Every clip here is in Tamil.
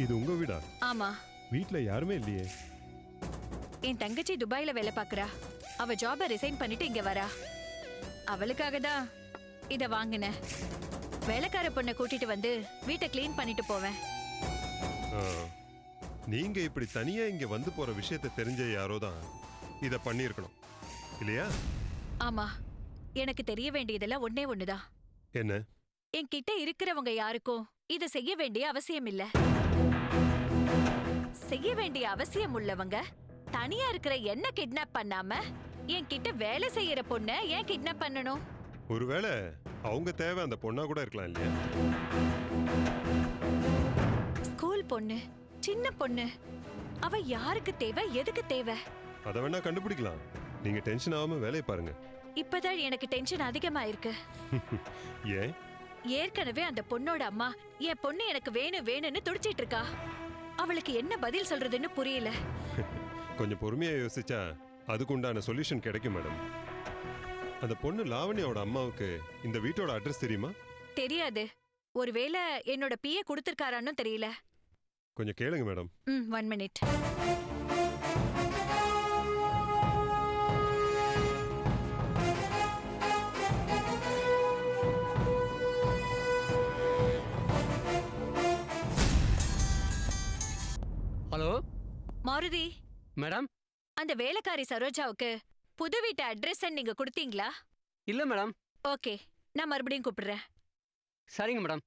இது உங்க வீடா? ஆமா. வீட்ல யாருமே இல்லையே. என் தங்கச்சி துபாயில வேலை பாக்குறா. அவ ஜாப ரிசைன் பண்ணிட்டு இங்க வரா. அவளுக்காக தான் இத வாங்கினேன். வேலைக்கார பொண்ணை கூட்டிட்டு வந்து வீட்டை கிளீன் பண்ணிட்டு போவேன். நீங்க இப்படி தனியா இங்க வந்து போற விஷயத்தை தெரிஞ்ச யாரோ தான் இத பண்ணிருக்கணும் இல்லையா? ஆமா, எனக்கு தெரிய வேண்டியதெல்லாம் ஒண்ணே ஒண்ணுதான். என்ன? என்கிட்ட இருக்கிறவங்க யாருக்கும் இத செய்ய வேண்டிய அவசியம் இல்ல. செய்ய வேண்டிய அவசியம் உள்ளவங்க தனியா இருக்கிற என்ன கிட்னாப் பண்ணாம என்கிட்ட வேலை செய்யற பொண்ண ஏன் கிட்னாப் பண்ணணும்? ஒருவேளை அவங்க தேவை அந்த பொண்ணா கூட இருக்கலாம் இல்லையா? ஸ்கூல் பொண்ணு, சின்ன பொண்ணு, அவ யாருக்கு தேவை, எதுக்கு தேவை? அத வேணா கண்டுபிடிக்கலாம். நீங்க டென்ஷன் ஆகாம வேலையை பாருங்க. இப்பதான் எனக்கு டென்ஷன் அதிகமா இருக்கு. ஏன்? ஏற்கனவே அந்த பொண்ணோட அம்மா என் பொண்ணு எனக்கு வேணும் வேணும்னு துடிச்சிட்டு இருக்கா. அவளுக்கு என்ன பதில் சொல்றதுன்னு புரியல. கொஞ்சம் பொறுமையா யோசிச்சா அதுக்கு உண்டான சொல்யூஷன் கிடைக்கும் மேடம். அந்த பொண்ணு லாவண்யாவோட அம்மாவுக்கு இந்த வீட்டோட அட்ரஸ் தெரியுமா? தெரியாது. ஒருவேளை என்னோட பிஏ கொடுத்திருக்காரான்னு தெரியல. கொஞ்சம் கேளுங்க madam. 1 minute. Hello Maruti madam. அந்த வேலைக்காரி சரோஜாவுக்கு புது வீட்டு அட்ரஸ் நீங்க கொடுத்தீங்களா? இல்ல மேடம். ஓகே, நான் மறுபடியும் கூப்பிடுறேன். சரிங்க மேடம்.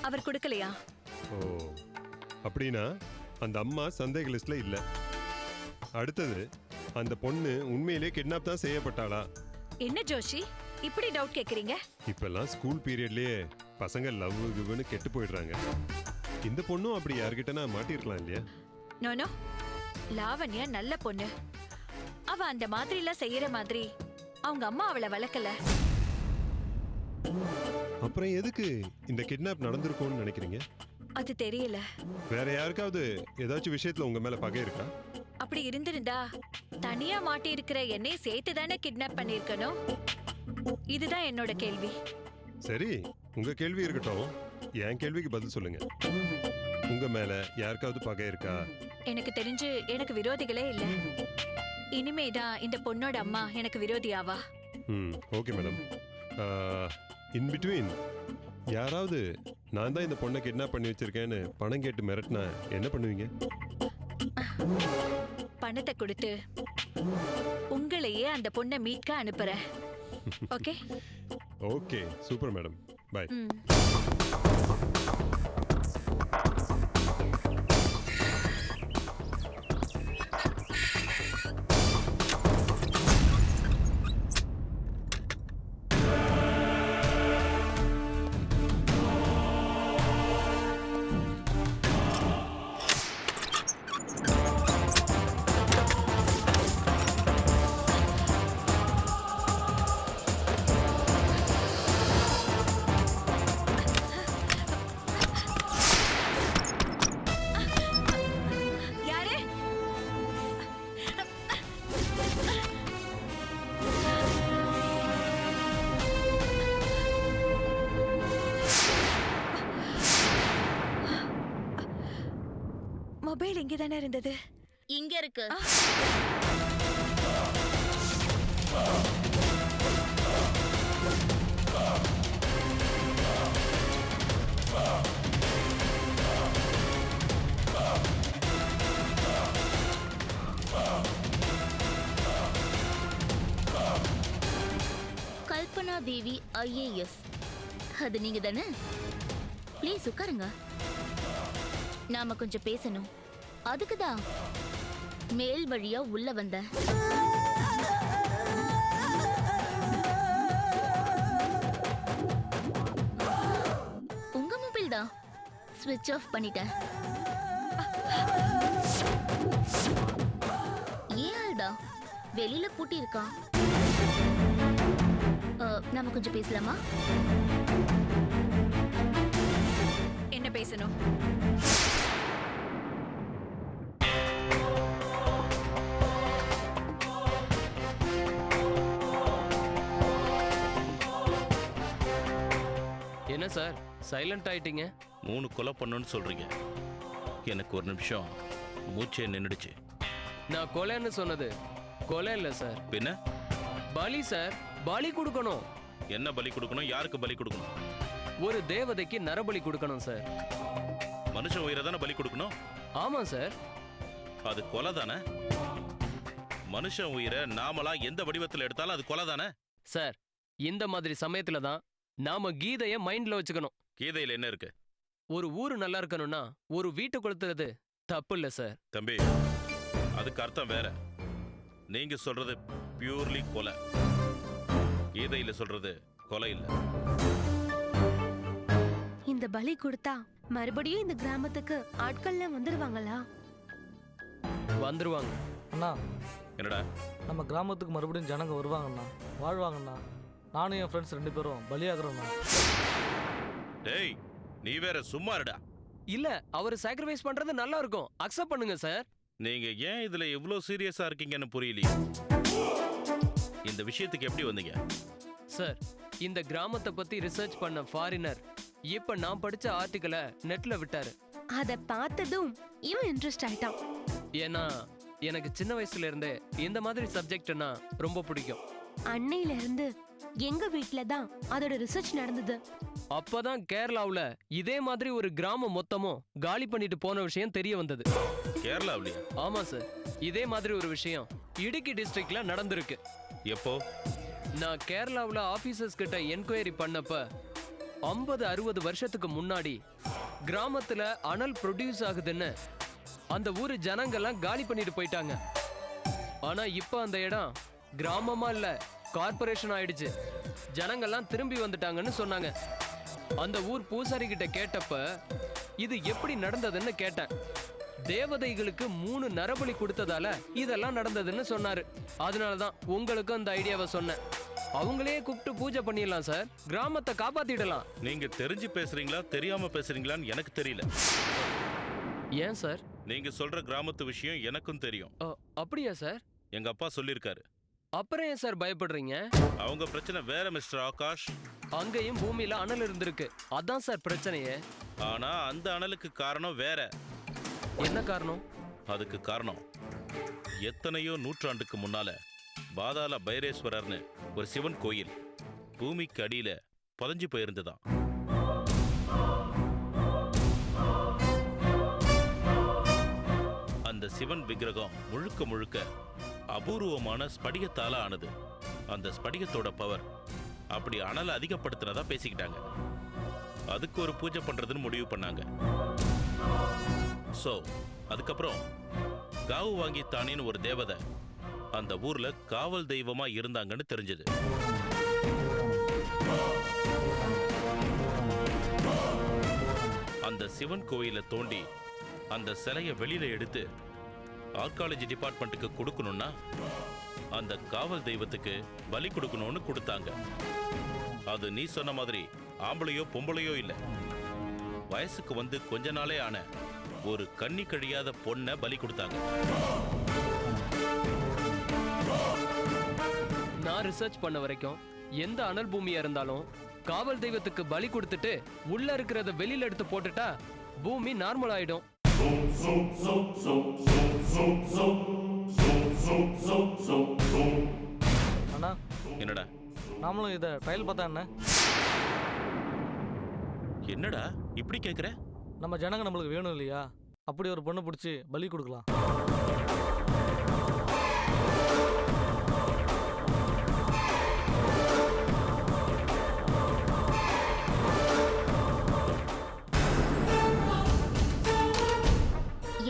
அவர் கொடுக்கலையா? ஓ, அப்படின்னா அந்த அம்மா சந்தேக லிஸ்ட்ல இல்ல. அடுத்தது, அந்த பொண்ணு உண்மையிலே கிட்னாப் தான் செய்யப்பட்டாளா? என்ன ஜோஷி இப்படி டவுட் கேக்குறீங்க? இப்பெல்லாம் ஸ்கூல் பீரியட்லயே பசங்க லவ் கிவ்னு கெட்டு போயிடுறாங்க. இந்த பொண்ணும் அப்படி யார்கிட்டனா மாட்டிருக்கலாம் இல்லையா? நோ, லாவண்யா நல்ல பொண்ணு. அவ அந்த மாதிரி எல்லாம் செய்யற மாதிரி அவங்க அம்மா அவளை வளர்க்கல. அப்புறம் எதுக்கு இந்த கிட்னாப் நடந்திருக்கும்னு நினைக்கிறீங்க? அது தெரியல. வேற யாருக்காவது ஏதாச்சும் விஷயத்துல உங்க மேல பகை இருக்கா? அப்படி இருந்திருந்தா தனியா மாட்டி இருக்கிற என்னை சேர்த்து தானே கிட்னாப் பண்ணிருக்கணும். இதுதான் என்னோட கேள்வி. சரி, உங்க கேள்வி இருக்கட்டும். என் கேள்விக்கு பதில் சொல்லுங்க. உங்க மேல யாருக்காவது பகை இருக்கா? எனக்கு தெரிஞ்சு எனக்கு விரோதிகளே இல்ல. இனிமேதான் இந்த பொண்ணோட அம்மா எனக்கு விரோதி ஆவா. Okay madam. இன் பிட்வீன் யாராவது நான் தான் இந்த பொண்ணை கிட்னாப் பண்ணி வச்சிருக்கேன்னு பணம் கேட்டு மிரட்டினா என்ன பண்ணுவீங்க? பணத்தை கொடுத்து உங்களையே அந்த பொண்ணை மீட்க அனுப்புறேன். Okay? Okay, super madam. Bye. Mobile இங்க தானே இருந்தது. இங்க இருக்கு. கல்பனா தேவி IAS. அது நீங்க தானே? ப்ளீஸ் உட்காருங்க. நாம கொஞ்சம் பேசணும். அதுக்குதான் மேல் வழியா உள்ள வந்தேன். உங்க மொபைல் தான் ஸ்விட்ச் ஆஃப் பண்ணிட்டேன். ஏன் ஆள்டா வெளியில பூட்டி இருக்கா? நாம கொஞ்சம் பேசலாமா? என்ன பேசணும்? என்ன சார் சைலண்ட் ஆயிட்டீங்க? 3 கொலை பண்ணணும்னு சொல்றீங்க. எனக்கு ஒரு நிமிஷம் மூச்சே நின்னுடுச்சு. நான் கொலைன்னு சொன்னது கொலை இல்ல சார், பின்ன பலி சார். பலி கொடுக்கணும். என்ன பலி கொடுக்கணும்? யாருக்கு பலி கொடுக்கணும்? ஒரு தேவதைக்கு நரபலி கொடுக்கணும் சார். மனுஷன் உயிரை தானே பலி கொடுக்கணும்? ஆமா சார். அது கொலை தானே? மனுஷன் உயிரை நாமளா எந்த வடிவத்தில் எடுத்தாலும் அது கொலை தானே? சார் இந்த மாதிரி சமயத்துல தான் நாம கீதைய மைண்ட்ல வச்சுக்கணும். கீதையில என்ன இருக்கு? ஒரு ஊரு நல்லா இருக்கணும்னா ஒரு வீட்டு கொளுத்துறது தப்பு இல்ல சார். தம்பி, அதுக்கு அர்த்தம் வேற. நீங்க சொல்றது பியூர்லி கொலை, கீதையில சொல்றது கொலை இல்ல. இந்த பலி கொடுத்தா மறுபடியும் இந்த கிராமத்துக்கு ஆட்கள்லாம் வந்துருவாங்களா? வந்துருவாங்க. அண்ணா, என்னடா? நம்ம கிராமத்துக்கு மறுபடியும் ஜனங்க வருவாங்கண்ணா, வாழ்வாங்கண்ணா. நானும் என் ஃப்ரெண்ட்ஸ் 2 பேரும் பலியாகிறோண்ணா. டேய், நீ வேற சும்மா இருடா. இல்ல அவர் சாக்ரிஃபைஸ் பண்றது நல்லா இருக்கும், அக்செப்ட் பண்ணுங்க சார். நீங்க ஏன் இதுல இவ்வளவு சீரியஸா இருக்கீங்கன்னு புரியலையே. இந்த விஷயத்துக்கு எப்படி வந்தீங்க? சார் இந்த கிராமத்தை பத்தி ரிசர்ச் பண்ண ஃபாரினர் இப்ப நான் படிச்ச ஆர்டிக்கலை நெட்ல விட்டாரு. அத பார்த்ததும் இவன் இன்ட்ரெஸ்ட் ஆயிட்டான். ஏன்னா எனக்கு சின்ன வயசுல இருந்தே இந்த மாதிரி சப்ஜெக்ட்னா ரொம்ப பிடிக்கும். அன்னையில இருந்து எங்க வீட்ல தான் அதோட ரிசர்ச் நடந்தது. அப்பதான் கேரளாவுல இதே மாதிரி ஒரு கிராமம் மொத்தமும் காலி பண்ணிட்டு போன விஷயம் தெரிய வந்தது. கேரளாவிலயா? ஆமா சார், இதே மாதிரி ஒரு விஷயம் இடுக்கி டிஸ்ட்ரிக்ட்ல நடந்திருக்கு. எப்போ? நான் கேரளாவுல ஆபீசர்ஸ் கிட்ட என்கொயரி பண்ணப்ப 50-60 வருஷத்துக்கு முன்னாடி கிராமத்துல அனல் ப்ரொடியூஸ் ஆகுதுன்னு அந்த ஊரு ஜனங்கெல்லாம் காலி பண்ணிட்டு போயிட்டாங்க. ஆனா இப்ப அந்த இடம் கிராமமா இல்ல, கார்பரேஷன் ஆயிடுச்சு. ஜனங்கெல்லாம் திரும்பி வந்துட்டாங்கன்னு சொன்னாங்க. அந்த ஊர் பூசாரி கிட்ட கேட்டப்ப இது எப்படி நடந்ததுன்னு கேட்டேன். தேவதைகளுக்கு 3 நரபலி கொடுத்ததால இதெல்லாம் நடந்ததுன்னு சொன்னாரு. அதனாலதான் உங்களுக்கு அந்த ஐடியாவை சொன்னேன். அவங்களே கூப்பிட்டு பூஜை பண்ணிடலாம் சார், கிராமத்தை காப்பாத்திடலாம். நீங்க தெரிஞ்சு பேசுறீங்களா தெரியாம பேசுறீங்களான்னு எனக்கு தெரியல. ஏன் சார்? நீங்க சொல்ற கிராமத்து விஷயம் எனக்கும் தெரியும். அப்படியா சார்? எங்க அப்பா சொல்லிருக்காரு. அப்புறம் ஏன் சார் பயப்படுறீங்க? அவங்க பிரச்சனை வேற மிஸ்டர் ஆகாஷ். அங்கேயும் பூமியில அனல் இருந்திருக்கு, அதான் சார் பிரச்சனையே. ஆனா அந்த அனலுக்கு காரணம் வேற. என்ன காரணம்? அதுக்கு காரணம் எத்தனையோ நூற்றாண்டுக்கு முன்னால பாதாள பைரேஸ்வரர்னு ஒரு சிவன் கோயில் பூமிக்கு அடியில புதைஞ்சு போயிருந்துதான். அந்த சிவன் விக்கிரகம் முழுக்க முழுக்க அபூர்வமான ஸ்படிகத்தால ஆனது. அந்த ஸ்படிகத்தோட பவர் அப்படி அனலை அதிகப்படுத்தினதா பேசிக்கிட்டாங்க. அதுக்கு ஒரு பூஜை பண்றதுன்னு முடிவு பண்ணாங்க. சோ அதுக்கப்புறம் காவு வாங்கி தானேன்னு ஒரு தேவதை அந்த ஊர்ல காவல் தெய்வமா இருந்தாங்கன்னு தெரிஞ்சது. அந்த சிவன் கோயிலை தோண்டி அந்த சிலையை வெளியில எடுத்து ஆர்காலஜி டிபார்ட்மெண்ட்டுக்கு கொடுக்கணும்னா அந்த காவல் தெய்வத்துக்கு பலி கொடுக்கணும்னு கொடுத்தாங்க. அது நீ சொன்ன மாதிரி ஆம்பளையோ பொம்பளையோ இல்ல, வயசுக்கு வந்து கொஞ்ச நாளே ஆன ஒரு கண்ணி கழியாத பொண்ணை பலி கொடுத்தாங்க. நான் ரிசர்ச் பண்ண வரைக்கும் எந்த அனல் பூமியா இருந்தாலும் காவல் தெய்வத்துக்கு பலி கொடுத்துட்டு உள்ள இருக்கிறத வெளியில எடுத்து போட்டுட்டா பூமி நார்மல் ஆயிடும். அண்ணா, என்னடா? நாமளும் இதை ட்ரையல் பார்த்தா என்ன? என்னடா இப்படி கேக்குற? நம்ம ஜனங்க நம்மளுக்கு வேணும் இல்லையா? அப்படி ஒரு பொண்ணை பிடிச்சி பலி கொடுக்கலாம்.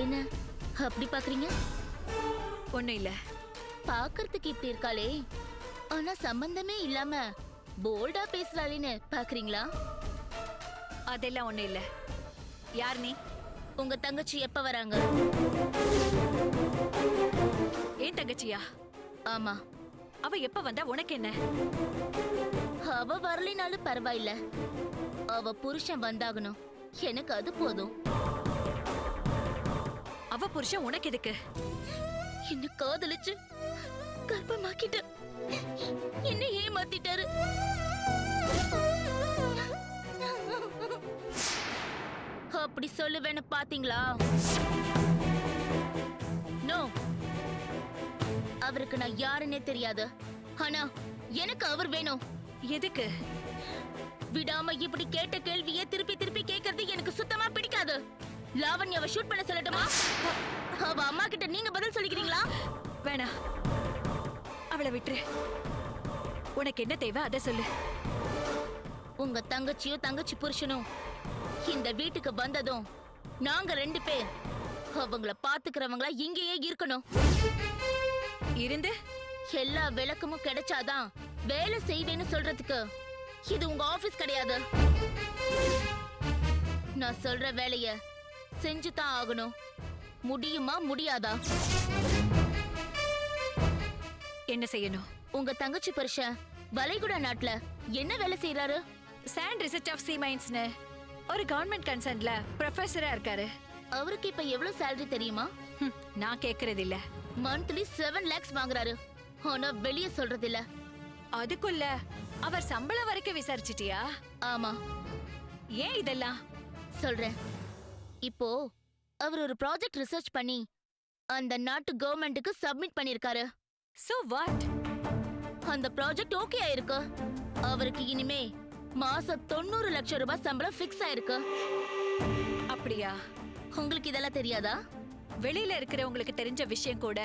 என்ன அப்படி பாக்குறீங்க? ஒண்ணும் இல்ல. பாக்குறதுக்கு இப்படி இருக்காளே, ஆனா சம்பந்தமே இல்லாம போல்டா பேசுறாளேன்னு பாக்குறீங்களா? அதெல்லாம் ஒண்ணும் இல்ல. யார் நீ? உங்க தங்கச்சி எப்ப வராங்க? ஏன் தங்கச்சியா? ஆமா. அவ எப்ப வந்தா உனக்கு என்ன? அவ வரலினாலும் பரவாயில்ல, அவ புருஷன் வந்தாகணும், எனக்கு அது போதும். அவ புருஷன் உனக்கு எதுக்கு? என்ன காதலிச்சு கர்ப்பமாக்கிட்டு என்ன ஏமாத்திட்டாரு. எப்படி சொல்லுவேன்னு பாத்தீங்களா? நோ, அவருக்கு நான் யாருன்னே தெரியாது. ஆனா எனக்கு அவர் வேணும். எதுக்கு? விடாம இப்படி கேட்ட கேள்வியே திருப்பி திருப்பி கேக்குறது எனக்கு சுத்தமா பிடிக்காது. லாவண்யாவை ஷூட் பண்ண சொல்லட்டுமா? அவ அம்மா கிட்ட நீங்க பதில் சொல்லிக்கிறீங்களா? வேணாம், அவளை விட்டுரு. உனக்கு என்ன தேவை அதை சொல்லு. உங்க தங்கச்சியும் தங்கச்சி புருஷனும் இந்த வீட்டுக்கு வந்ததும் நாங்க 2 பேர் அவங்கள பாத்துக்கிறவங்களா இங்கேயே இருக்கணும். இருந்து எல்லா விளக்கமும் கிடைச்சாதான் வேலை செய்வேன்னு சொல்றதுக்கு இது உங்க ஆபீஸ் கிடையாது. நான் சொல்ற வேலைய செஞ்சுதான் ஆகணும். முடியுமா முடியாதா? என்ன செய்யணும்? உங்க தங்கச்சி புருஷன் வளைகுடா நாட்டுல என்ன வேலை செய்யறாரு? சாண்ட் ரிசர்ச் ஆஃப் சி மைன்ஸ்னு ஒரு கவர்மெண்ட் கன்சர்ன்ல ப்ரொஃபஸரா இருக்காரு. அவருக்கு இப்ப எவ்வளவு சேலரி தெரியுமா? நான் கேக்குறது இல்ல. மந்த்லி 7 lakhs வாங்குறாரு. ஆனா வெளிய சொல்றது இல்ல. அதுக்குள்ள அவர் சம்பளம் வரைக்கும் விசாரிச்சிட்டியா? ஆமா, ஏன் இதெல்லாம்? சொல்றேன். இப்போ அவர் ஒரு ப்ராஜெக்ட் ரிசர்ச் பண்ணி அந்த நாட்டு கவர்மெண்ட்டுக்கு சப்மிட் பண்ணிருக்காரு. So what? அந்த ப்ராஜெக்ட் ஓகே ஆயிருக்கு. அவருக்கு இனிமே மாசம் 90 லட்சம் ரூபாய் சம்பளம் ஃபிக்ஸ் ஆயிருக்கு. அப்படியா? உங்களுக்கு இதெல்லாம் தெரியாதா? வெளியில இருக்கிறவங்களுக்கு தெரிஞ்ச விஷயம் கூட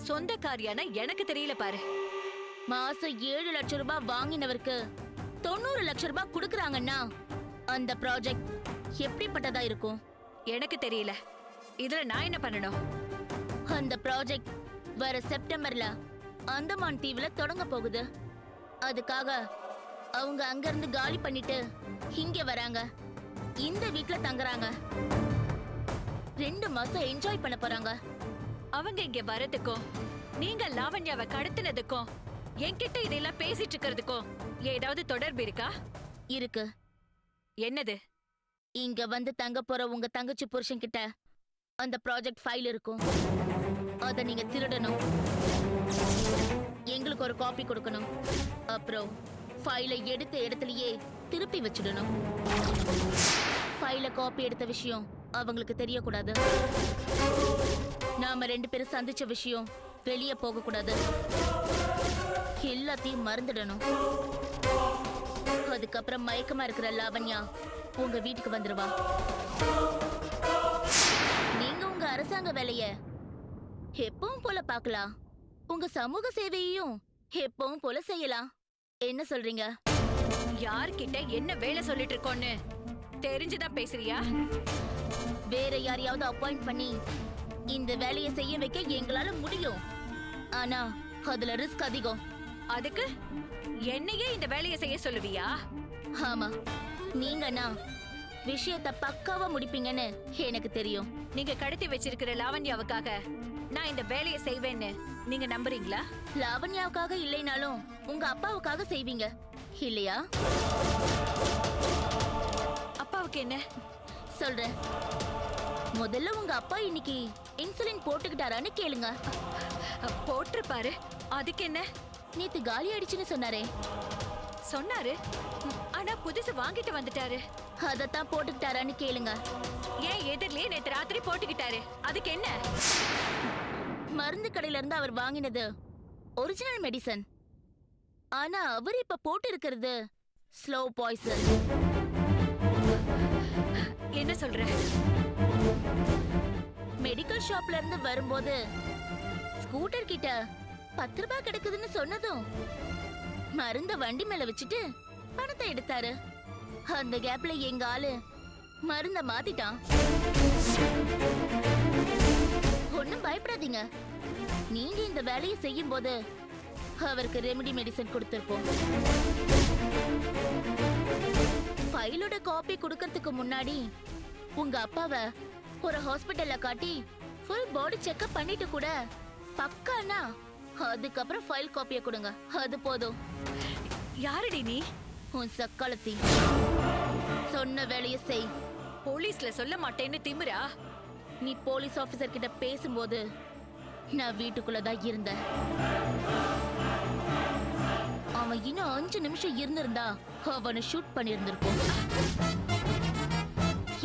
சொந்த காரியான எனக்கு தெரியல பாரு. மாசம் 7 லட்சம் ரூபாய் வாங்கினவருக்கு 90 லட்சம் ரூபாய் கொடுக்கறாங்கன்னா அந்த ப்ராஜெக்ட் எப்படிப்பட்டதா இருக்கும்? எனக்கு தெரியல. இதுல நான் என்ன பண்ணணும்? அந்த ப்ராஜெக்ட் வர செப்டம்பர்ல அந்தமான் தீவுல தொடங்க போகுது. அதுக்காக அவங்க அங்கிருந்து காலி பண்ணிட்டு இங்க வராங்க. இந்த வீட்ல தங்குறாங்க. 2 மாசம் என்ஜாய் பண்ண போறாங்க. அவங்க இங்க வரதுக்கும் நீங்க லாவண்யாவை கடத்தினதுக்கும் என்கிட்ட இதெல்லாம் பேசிட்டு இருக்கிறதுக்கும் ஏதாவது தொடர்பு இருக்கா? இருக்கு. என்னது? இங்க வந்து தங்க போற உங்க தங்கச்சி புருஷன் கிட்ட அந்த ப்ராஜெக்ட் ஃபைல் இருக்கும். அத நீங்க திருடணும். எங்களுக்கு ஒரு காப்பி கொடுக்கணும். அப்புறம் ஃபைலை எடுத்த இடத்துலயே திருப்பி வச்சிடணும். ஃபைல காப்பி எடுத்த விஷயம் அவங்களுக்கு தெரியக்கூடாது. நாம 2 பேரும் சந்திச்ச விஷயம் வெளியே போக கூடாது. எல்லாத்தையும் மறந்துடணும். அதுக்கப்புறம் மயக்கமா இருக்கிற லாவண்யா உங்க வீட்டுக்கு வந்துருவா. நீங்க உங்க அரசாங்க வேலைய எப்பவும் போல பார்க்கலாம். உங்க சமூக சேவையையும் எப்பவும் போல செய்யலாம். என்ன சொல்றீங்க? யார்கிட்ட என்ன வேலை சொல்லிட்டு இருக்கோன்னு தெரிஞ்சுதான் பேசுறியா? வேற யாரையாவது அப்பாயிண்ட் பண்ணி இந்த வேலையை செய்ய வைக்க எங்களால முடியும். ஆனா அதுல ரிஸ்க் அதிகம். அதுக்கு என்னையே இந்த வேலையை செய்ய சொல்லுவியா? ஆமா, நீங்கன்னா விஷயத்தை பக்காவா முடிப்பீங்கன்னு எனக்கு தெரியும். நீங்க கடத்தி வச்சிருக்கிற லாவண்யாவுக்காக நான் இந்த வேலையை செய்வேன்னு நீங்க நம்புறீங்களா? லாவண்யாவுக்காக இல்லைனாலும் உங்க அப்பாவுக்காக செய்வீங்க இல்லையா? அப்பாவுக்கு என்ன? சொல்றேன். முதல்ல உங்க அப்பா இன்னைக்கு இன்சுலின் போட்டுக்கிட்டாரான்னு கேளுங்க. போட்டிருப்பாரு. அதுக்கு என்ன? நேத்து காலி அடிச்சுன்னு சொன்னாரே. சொன்னாரு, ஆனா புதுசு வாங்கிட்டு வந்துட்டாரு. அதத்தான் போட்டுக்கிட்டாரான்னு கேளுங்க. ஏன் எதிரிலேயே நேத்து ராத்திரி போட்டுக்கிட்டாரு. அதுக்கு என்ன? மருந்து கடையில இருந்து அவர் வாங்கினது ஒரிஜினல் மெடிசன். ஆனா அவர் இப்ப போட்டு இருக்கிறது ஸ்லோ பாய்சன். என்ன சொல்ற? மெடிக்கல் ஷாப்ல இருந்து வரும்போது ஸ்கூட்டர் கிட்ட 10 ரூபாய் கிடைக்குதுன்னு சொன்னதும் மருந்த வண்டி மேல வச்சுட்டு பணத்தை எடுத்தாரு. அந்த கேப்ல எங்க ஆளு மருந்த மாத்திட்டான். ஒண்ணும் பயப்படாதீங்க. நீங்க இந்த வேலையை செய்யும் போது அவருக்கு ரெமெடி மெடிசன் கொடுத்திருப்போம். ஃபைலோட காப்பி கொடுக்கறதுக்கு முன்னாடி உங்க அப்பாவை ஒரு ஹாஸ்பிட்டல்ல காட்டி ஃபுல் பாடி செக்அப் பண்ணிட்டு கூட பக்கானா அதுக்கப்புறம் ஃபைல் காப்பியை கொடுங்க. அது போதும். யாரடி நீ? உன் சக்காலத்தி. சொன்ன வேலையை செய். போலீஸ்ல சொல்ல மாட்டேன்னு திமிரா? நீ போலீஸ் ஆபீசர் கிட்ட பேசும்போது நான் வீட்டுக்குள்ளதான் இருந்தேன். அவன் இன்னும் 5 நிமிஷம் இருந்திருந்தா அவனை ஷூட் பண்ணியிருந்திருப்போம்.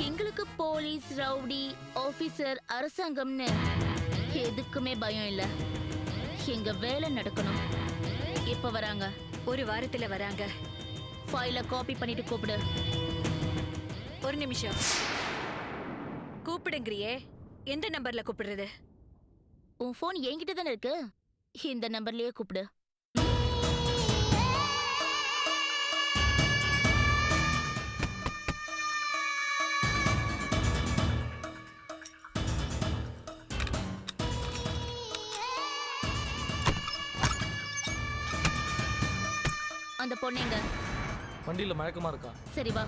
எங்களுக்கு போலீஸ், ரவுடி, ஆபீசர், அரசாங்கம்னு எதுக்குமே பயம் இல்ல. எங்க வேலை நடக்கணும். எப்ப வராங்க? ஒரு வாரத்துல வராங்க. ஃபைல காப்பி பண்ணிட்டு கூப்பிடு. ஒரு நிமிஷம். கூப்பிடுங்கிறியே, எந்த நம்பர்ல கூப்பிடுறது? உன் ஃபோன் என்கிட்ட தானே இருக்கு. இந்த நம்பர்லயே கூப்பிடு. அந்த பொண்ணு எங்க? வண்டியில் மயக்கமாக இருக்கா? சரி வா.